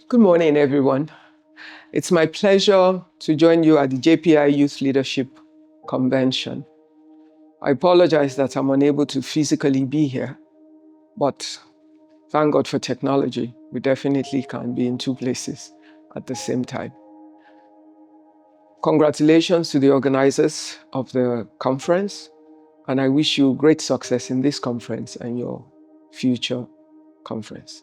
Good morning, everyone. It's my pleasure to join you at the JPI Youth Leadership Convention. I apologize that I'm unable to physically be here, but thank God for technology. We definitely can be in two places at the same time. Congratulations to the organizers of the conference, and I wish you great success in this conference and your future conference.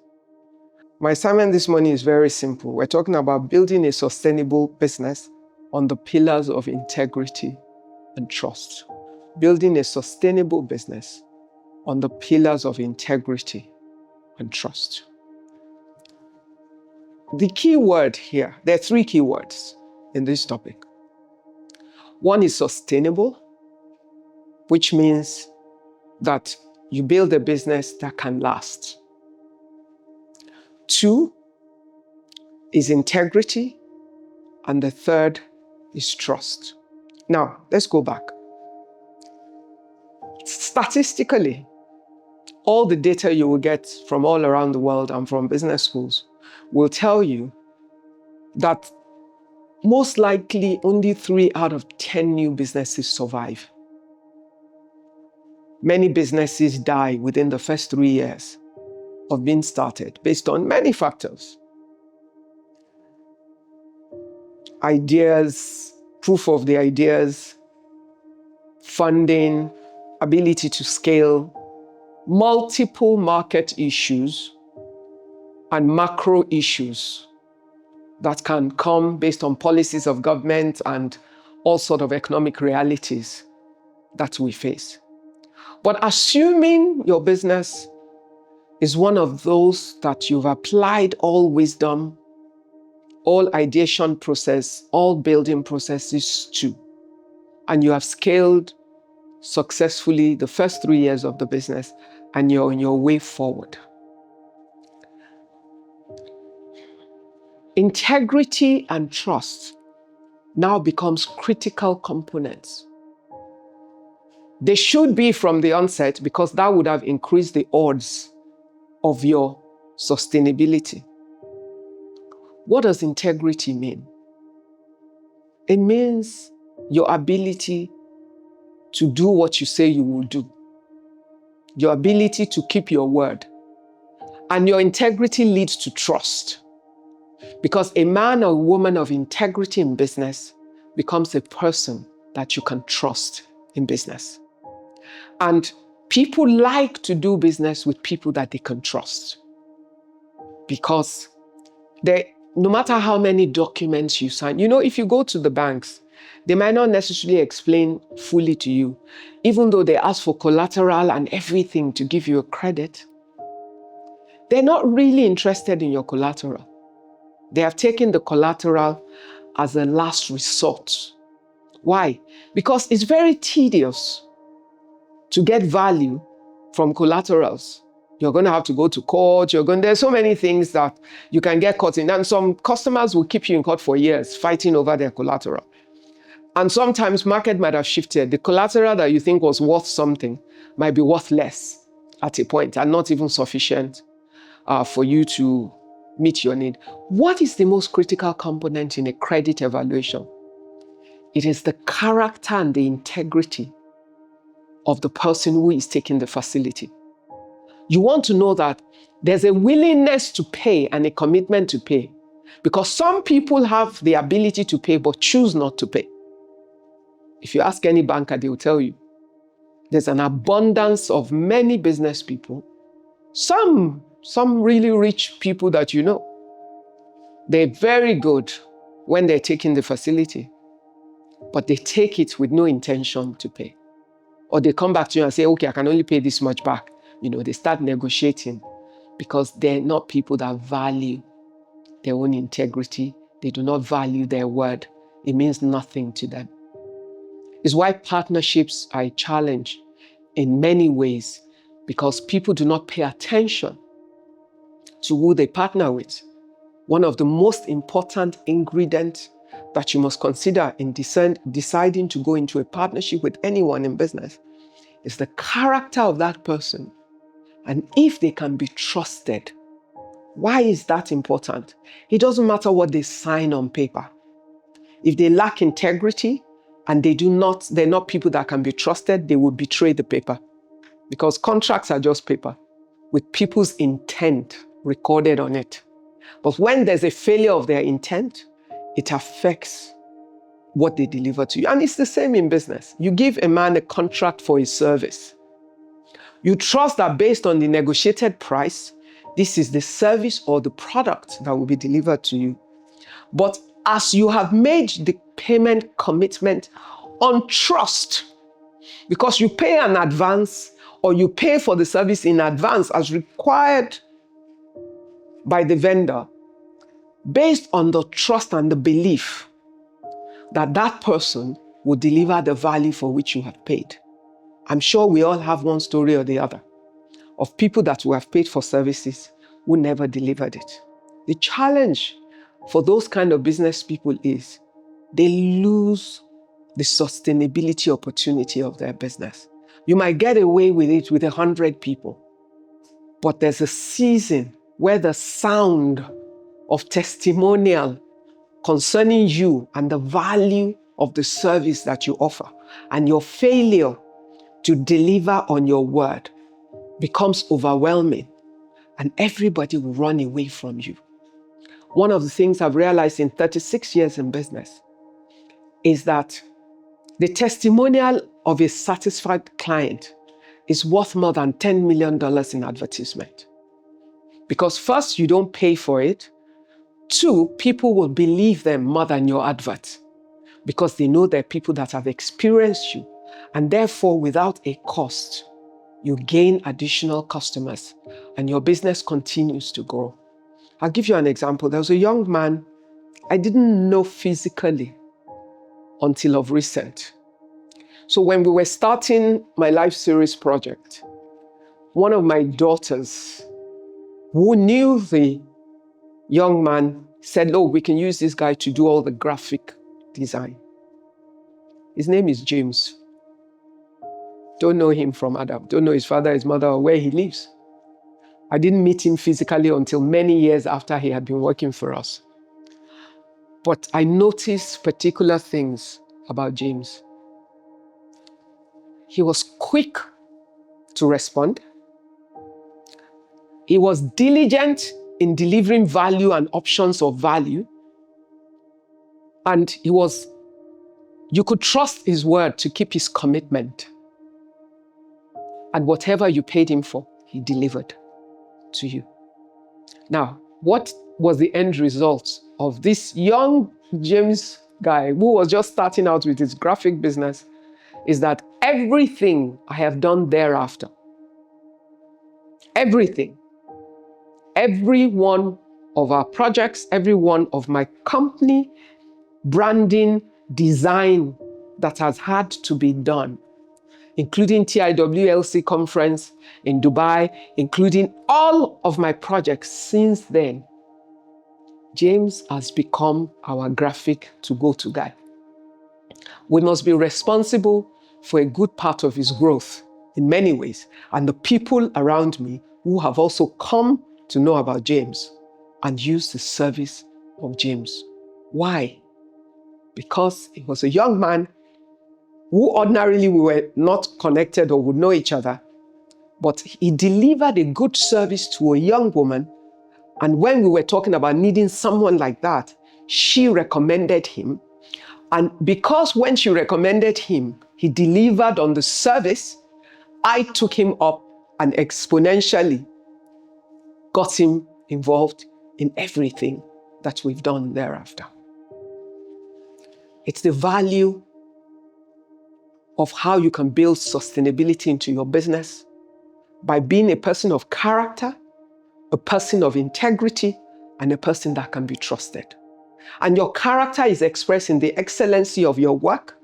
My assignment this morning is very simple. We're talking about building a sustainable business on the pillars of integrity and trust. Building a sustainable business on the pillars of integrity and trust. The key word here, there are three key words in this topic. One is sustainable, which means that you build a business that can last. Two is integrity, and the third is trust. Now, let's go back. Statistically, all the data you will get from all around the world and from business schools will tell you that most likely only 3 out of 10 new businesses survive. Many businesses die within the first 3 years of being started based on many factors. Ideas, proof of the ideas, funding, ability to scale, multiple market issues, and macro issues that can come based on policies of government and all sorts of economic realities that we face. But assuming your business is one of those that you've applied all wisdom, all ideation process, all building processes to, and you have scaled successfully the first 3 years of the business and you're on your way forward. Integrity and trust now becomes critical components. They should be from the onset because that would have increased the odds of your sustainability. What does integrity mean? It means your ability to do what you say you will do, your ability to keep your word, and your integrity leads to trust. Because a man or woman of integrity in business becomes a person that you can trust in business. And people like to do business with people that they can trust. Because no matter how many documents you sign, if you go to the banks, they might not necessarily explain fully to you, even though they ask for collateral and everything to give you a credit. They're not really interested in your collateral. They have taken the collateral as a last resort. Why? Because it's very tedious to get value from collaterals. You're going to have to go to court. There's so many things that you can get caught in. And some customers will keep you in court for years fighting over their collateral. And sometimes market might have shifted. The collateral that you think was worth something might be worth less at a point and not even sufficient for you to meet your need. What is the most critical component in a credit evaluation? It is the character and the integrity of the person who is taking the facility. You want to know that there's a willingness to pay and a commitment to pay, because some people have the ability to pay but choose not to pay. If you ask any banker, they will tell you there's an abundance of many business people, some really rich people that you know. They're very good when they're taking the facility, but they take it with no intention to pay. Or they come back to you and say, okay, I can only pay this much back. They start negotiating because they're not people that value their own integrity. They do not value their word. It means nothing to them. It's why partnerships are a challenge in many ways, because people do not pay attention to who they partner with. One of the most important ingredients that you must consider in deciding to go into a partnership with anyone in business is the character of that person, and if they can be trusted Why is that important? It doesn't matter what they sign on paper. If they lack integrity and they're not people that can be trusted, they will betray the paper. Because contracts are just paper with people's intent recorded on it. But when there's a failure of their intent, it affects what they deliver to you. And it's the same in business. You give a man a contract for his service. You trust that based on the negotiated price, this is the service or the product that will be delivered to you. But as you have made the payment commitment on trust, because you pay an advance or you pay for the service in advance as required by the vendor, based on the trust and the belief that that person will deliver the value for which you have paid. I'm sure we all have one story or the other of people that we have paid for services who never delivered it. The challenge for those kind of business people is they lose the sustainability opportunity of their business. You might get away with it with 100 people, but there's a season where the sound of testimonial concerning you and the value of the service that you offer and your failure to deliver on your word becomes overwhelming, and everybody will run away from you. One of the things I've realized in 36 years in business is that the testimonial of a satisfied client is worth more than $10 million in advertisement. Because first, you don't pay for it. Two, people will believe them more than your advert because they know they're people that have experienced you, and therefore, without a cost, you gain additional customers and your business continues to grow. I'll give you an example. There was a young man I didn't know physically until of recent. So when we were starting my life series project, one of my daughters who knew the young man said, "Oh, we can use this guy to do all the graphic design." His name is James. Don't know him from Adam. Don't know his father, his mother, or where he lives. I didn't meet him physically until many years after he had been working for us. But I noticed particular things about James. He was quick to respond. He was diligent in delivering value and options of value. And you could trust his word to keep his commitment. And whatever you paid him for, he delivered to you. Now, what was the end result of this young James guy who was just starting out with his graphic business is that everything I have done thereafter, everything, every one of our projects, every one of my company branding, design that has had to be done, including TIWLC conference in Dubai, including all of my projects since then, James has become our graphic to-go-to guy. We must be responsible for a good part of his growth in many ways, and the people around me who have also come to know about James and use the service of James. Why? Because he was a young man who ordinarily we were not connected or would know each other, but he delivered a good service to a young woman. And when we were talking about needing someone like that, she recommended him. And because when she recommended him, he delivered on the service, I took him up and exponentially got him involved in everything that we've done thereafter. It's the value of how you can build sustainability into your business by being a person of character, a person of integrity, and a person that can be trusted. And your character is expressed in the excellency of your work,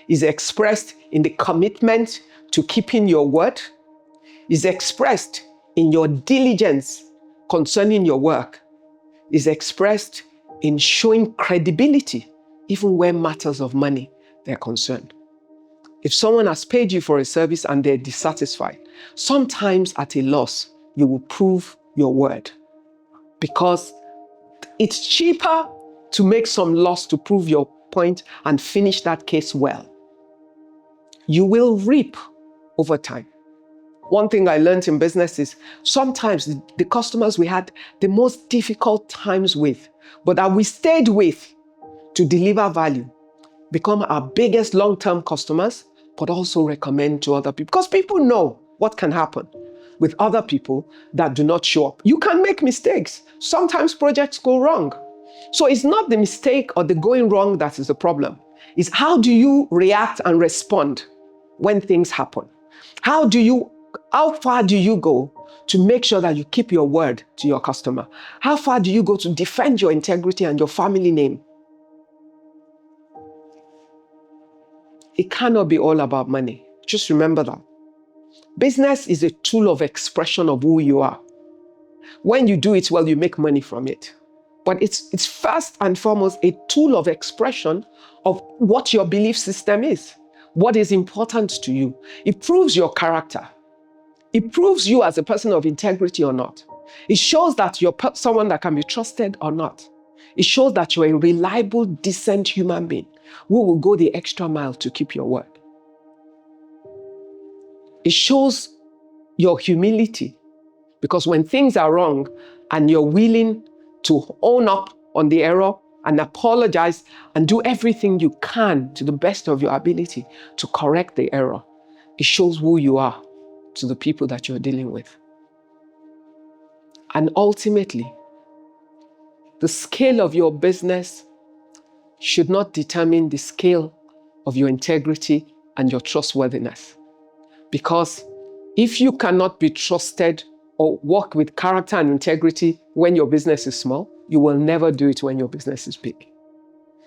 is expressed in the commitment to keeping your word, is expressed in your diligence concerning your work, is expressed in showing credibility even when matters of money they're concerned. If someone has paid you for a service and they're dissatisfied, sometimes at a loss, you will prove your word. because it's cheaper to make some loss to prove your point and finish that case well. You will reap over time. One thing I learned in business is sometimes the customers we had the most difficult times with, but that we stayed with to deliver value, become our biggest long-term customers, but also recommend to other people. Because people know what can happen with other people that do not show up. You can make mistakes. Sometimes projects go wrong. So it's not the mistake or the going wrong that is the problem. It's how do you react and respond when things happen? How far do you go to make sure that you keep your word to your customer? How far do you go to defend your integrity and your family name? It cannot be all about money. Just remember that. Business is a tool of expression of who you are. When you do it well, you make money from it. But it's first and foremost a tool of expression of what your belief system is, what is important to you. It proves your character. It proves you as a person of integrity or not. It shows that you're someone that can be trusted or not. It shows that you're a reliable, decent human being who will go the extra mile to keep your word. It shows your humility, because when things are wrong and you're willing to own up on the error and apologize and do everything you can to the best of your ability to correct the error, it shows who you are to the people that you're dealing with. And ultimately, the scale of your business should not determine the scale of your integrity and your trustworthiness. Because if you cannot be trusted or work with character and integrity when your business is small, you will never do it when your business is big.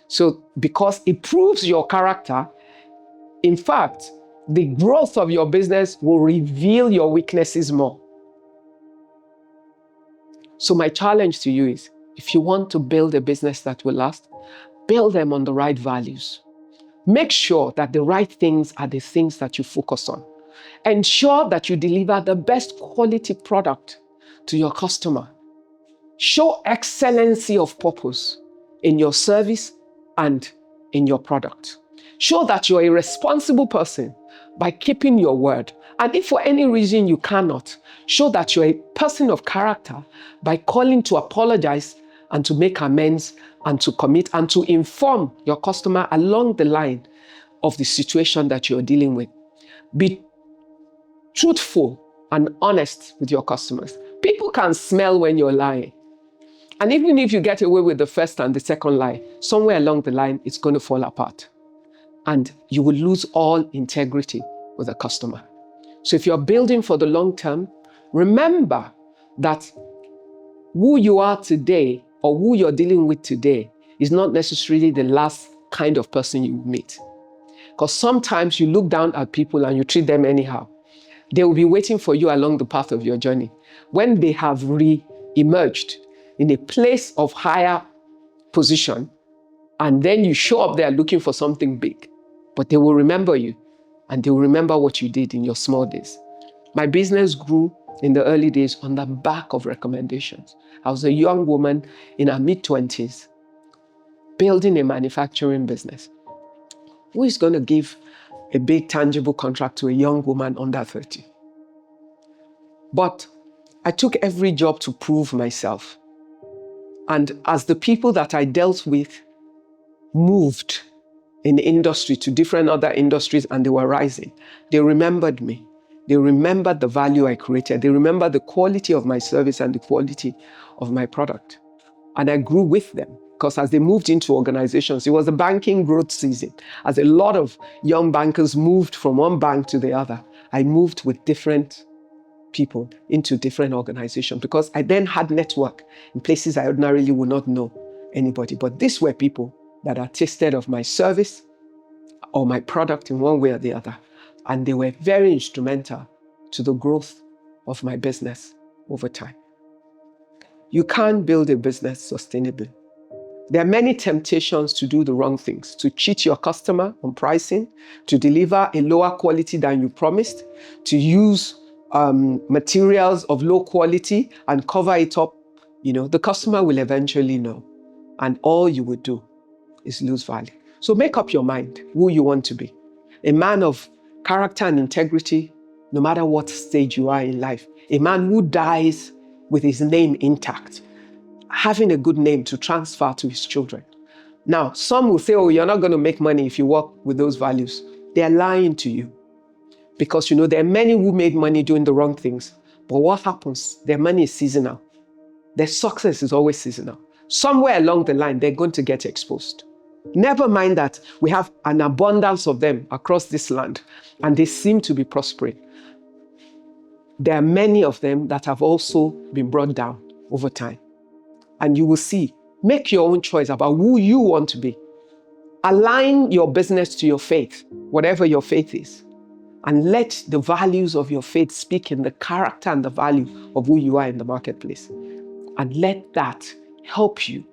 So because it proves your character, in fact, the growth of your business will reveal your weaknesses more. So my challenge to you is, if you want to build a business that will last, build them on the right values. Make sure that the right things are the things that you focus on. Ensure that you deliver the best quality product to your customer. Show excellency of purpose in your service and in your product. Show that you're a responsible person by keeping your word. And if for any reason you cannot, show that you're a person of character by calling to apologize and to make amends and to commit and to inform your customer along the line of the situation that you're dealing with. Be truthful and honest with your customers. People can smell when you're lying. And even if you get away with the first and the second lie, somewhere along the line, it's going to fall apart. And you will lose all integrity with the customer. So if you're building for the long term, remember that who you are today or who you're dealing with today is not necessarily the last kind of person you will meet. Because sometimes you look down at people and you treat them anyhow. They will be waiting for you along the path of your journey. When they have re-emerged in a place of higher position, and then you show up there looking for something big, but they will remember you and they will remember what you did in your small days. My business grew in the early days on the back of recommendations. I was a young woman in her mid-20s building a manufacturing business. Who is going to give a big tangible contract to a young woman under 30? But I took every job to prove myself. And as the people that I dealt with moved in the industry to different other industries and they were rising, they remembered me. They remembered the value I created. They remembered the quality of my service and the quality of my product. And I grew with them because as they moved into organizations, it was a banking growth season. As a lot of young bankers moved from one bank to the other, I moved with different people into different organizations because I then had network in places I ordinarily would not know anybody. But these were people that had tasted of my service or my product in one way or the other. And they were very instrumental to the growth of my business over time. You can't build a business sustainably. There are many temptations to do the wrong things, to cheat your customer on pricing, to deliver a lower quality than you promised, to use materials of low quality and cover it up The customer will eventually know, and all you would do is lose value. So make up your mind who you want to be. A man of character and integrity, no matter what stage you are in life. A man who dies with his name intact, having a good name to transfer to his children. Now, some will say, oh, you're not going to make money if you work with those values. They're lying to you. Because, there are many who made money doing the wrong things. But what happens? Their money is seasonal. Their success is always seasonal. Somewhere along the line, they're going to get exposed. Never mind that we have an abundance of them across this land, and they seem to be prospering. There are many of them that have also been brought down over time. And you will see, make your own choice about who you want to be. Align your business to your faith, whatever your faith is. And let the values of your faith speak in the character and the value of who you are in the marketplace. And let that help you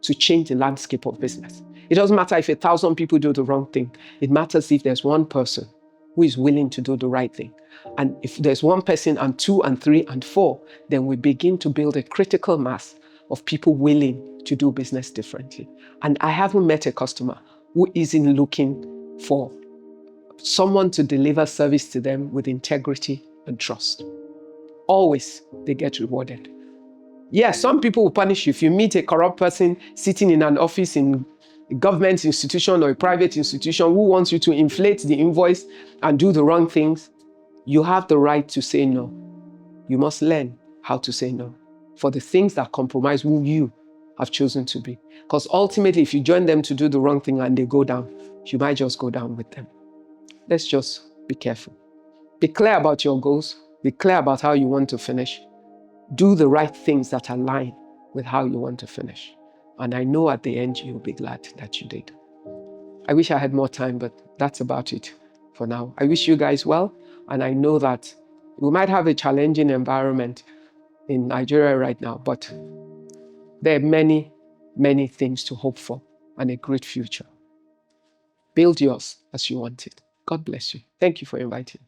to change the landscape of business. It doesn't matter if 1,000 people do the wrong thing. It matters if there's one person who is willing to do the right thing. And if there's one person and 2 and 3 and 4, then we begin to build a critical mass of people willing to do business differently. And I haven't met a customer who isn't looking for someone to deliver service to them with integrity and trust. Always they get rewarded. Yes, some people will punish you. If you meet a corrupt person sitting in an office in a government institution or a private institution who wants you to inflate the invoice and do the wrong things, you have the right to say no. You must learn how to say no for the things that compromise who you have chosen to be. Because ultimately, if you join them to do the wrong thing and they go down, you might just go down with them. Let's just be careful. Be clear about your goals. Be clear about how you want to finish. Do the right things that align with how you want to finish. And I know at the end, you'll be glad that you did. I wish I had more time, but that's about it for now. I wish you guys well. And I know that we might have a challenging environment in Nigeria right now, but there are many, many things to hope for and a great future. Build yours as you want it. God bless you. Thank you for inviting me.